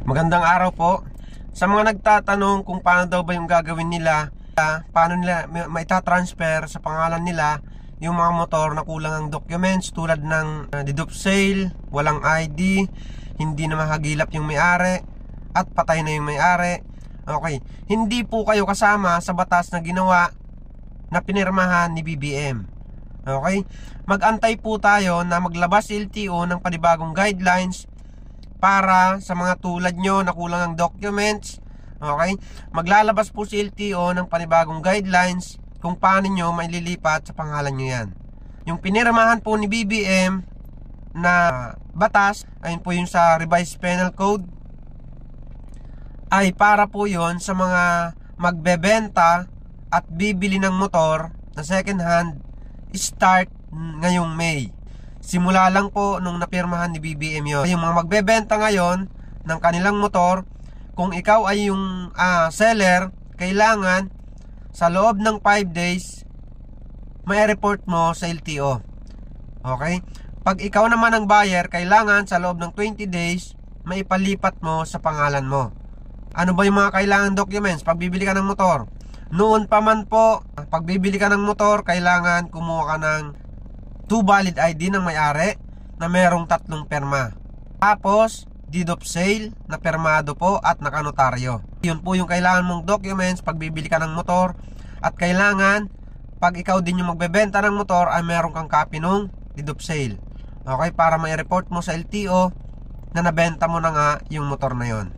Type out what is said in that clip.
Magandang araw po. Sa mga nagtatanong kung paano daw ba yung gagawin nila, paano nila maitatransfer sa pangalan nila yung mga motor na kulang ang documents tulad ng deed of sale, walang ID, hindi na mahagilap yung may-ari, at patay na yung may-ari. Okay, hindi po kayo kasama sa batas na ginawa na pinirmahan ni BBM. Okay, mag-antay po tayo na maglabas LTO ng panibagong guidelines para sa mga tulad nyo na kulang ang documents. Okay, maglalabas po si LTO ng panibagong guidelines kung paano nyo maililipat sa pangalan nyo yan. Yung pinirmahan po ni BBM na batas, ayun po yung sa revised penal code, ay para po yon sa mga magbebenta at bibili ng motor na second hand start ngayong May. Simula lang po nung napirmahan ni BBM yun. Yung mga magbebenta ngayon ng kanilang motor, kung ikaw ay yung seller, kailangan sa loob ng 5 days may report mo sa LTO. Okay? Pag ikaw naman ang buyer, kailangan sa loob ng 20 days may ipalipat mo sa pangalan mo. Ano ba yung mga kailangan documents pag bibili ka ng motor? Noon pa man po, pag bibili ka ng motor, kailangan kumuha ka ng 2 valid ID ng may-ari na merong 3 perma. Tapos, deed of sale na permado po at nakanotaryo. Yun po yung kailangan mong documents pag bibili ka ng motor. At kailangan, pag ikaw din yung magbebenta ng motor, ay meron kang copy nung deed of sale. Okay, para may report mo sa LTO na nabenta mo na nga yung motor na yon.